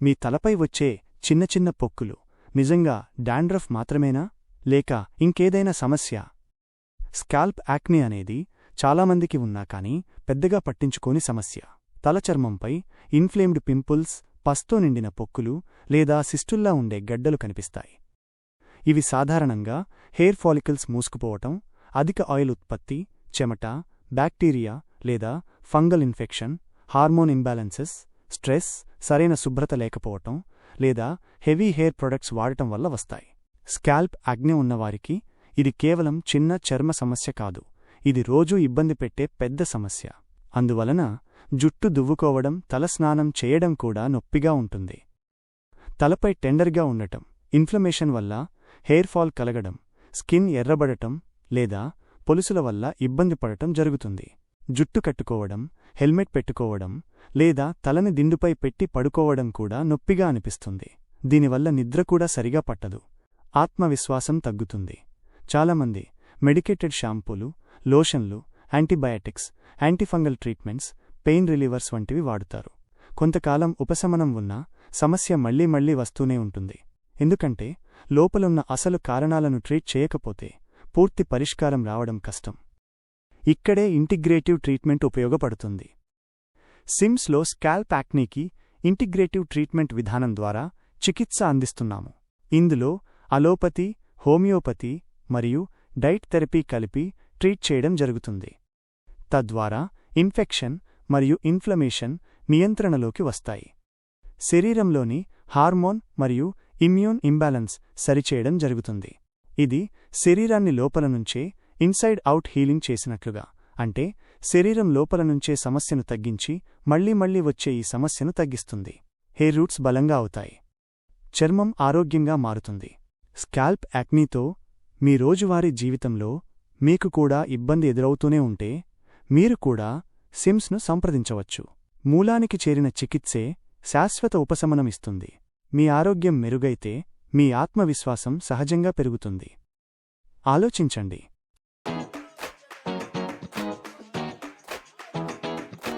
మీ తలపై వచ్చే చిన్న చిన్న పొక్కులు నిజంగా డాండ్రఫ్ మాత్రమేనా లేక ఇంకేదైనా సమస్య? స్కాల్ప్ యాక్నే అనేది చాలామందికి ఉన్నా కానీ పెద్దగా పట్టించుకోని సమస్య. తలచర్మంపై ఇన్ఫ్లేమ్డ్ పింపుల్స్, పస్తో నిండిన పొక్కులు లేదా సిస్టుల్లా ఉండే గడ్డలు కనిపిస్తాయి. ఇవి సాధారణంగా హెయిర్ ఫాలికల్స్ మూసుకుపోవటం, అధిక ఆయిల్ ఉత్పత్తి, చెమట, బ్యాక్టీరియా లేదా fungal infection, hormone imbalances, stress, సరైన శుభ్రత లేకపోవటం లేదా హెవీ హెయిర్ ప్రొడక్ట్స్ వాడటం వల్ల వస్తాయి. స్కాల్ప్ యాక్నే ఉన్నవారికి ఇది కేవలం చిన్న చర్మ సమస్య కాదు, ఇది రోజూ ఇబ్బంది పెట్టే పెద్ద సమస్య. అందువలన జుట్టు దువ్వుకోవడం, తలస్నానం చేయడం కూడా నొప్పిగా ఉంటుంది. తలపై టెండర్గా ఉండటం, ఇన్ఫ్లమేషన్ వల్ల హెయిర్ ఫాల్ కలగడం, స్కిన్ ఎర్రబడటం లేదా పొలుసుల వల్ల ఇబ్బంది పడటం జరుగుతుంది. జుట్టు కట్టుకోవడం, హెల్మెట్ పెట్టుకోవడం లేదా తలని దిండుపై పెట్టి పడుకోవడం కూడా నొప్పిగా అనిపిస్తుంది. దీనివల్ల నిద్ర కూడా సరిగా పట్టదు, ఆత్మవిశ్వాసం తగ్గుతుంది. చాలామంది మెడికేటెడ్ షాంపూలు, లోషన్లు, antibiotics, antifungal treatments, pain relievers వంటివి వాడుతారు. కొంతకాలం ఉపశమనం ఉన్నా సమస్య మళ్లీ మళ్లీ వస్తూనే ఉంటుంది. ఎందుకంటే లోపలున్న అసలు కారణాలను ట్రీట్ చేయకపోతే పూర్తి పరిష్కారం రావడం కష్టం. ఇక్కడే ఇంటిగ్రేటివ్ ట్రీట్మెంట్ ఉపయోగపడుతుంది. సిమ్స్లో స్కాల్ప్ యాక్నీకి ఇంటిగ్రేటివ్ ట్రీట్మెంట్ విధానం ద్వారా చికిత్స అందిస్తున్నాము. ఇందులో అలోపతి, హోమియోపతి మరియు డైట్ థెరపీ కలిపి ట్రీట్ చేయడం జరుగుతుంది. తద్వారా ఇన్ఫెక్షన్ మరియు ఇన్ఫ్లమేషన్ నియంత్రణలోకి వస్తాయి. శరీరంలోని హార్మోన్ మరియు ఇమ్యూన్ ఇంబ్యాలెన్స్ సరిచేయడం జరుగుతుంది. ఇది శరీరాన్ని లోపల నుంచే ఇన్సైడ్ అవుట్ హీలింగ్ చేసినట్లుగా, అంటే శరీరం లోపల నుంచే సమస్యను తగ్గించి మళ్లీ మళ్లీ వచ్చే ఈ సమస్యను తగ్గిస్తుంది. హెయిర్ రూట్స్ బలంగా అవుతాయి, చర్మం ఆరోగ్యంగా మారుతుంది. స్కాల్ప్ యాక్నీతో మీ రోజువారీ జీవితంలో మీకు కూడా ఇబ్బంది ఎదురవుతూనే ఉంటే మీరు కూడా సిమ్స్ను సంప్రదించవచ్చు. మూలానికి చేరిన చికిత్సే శాశ్వత ఉపశమనమిస్తుంది. మీ ఆరోగ్యం మెరుగైతే మీ ఆత్మవిశ్వాసం సహజంగా పెరుగుతుంది. ఆలోచించండి.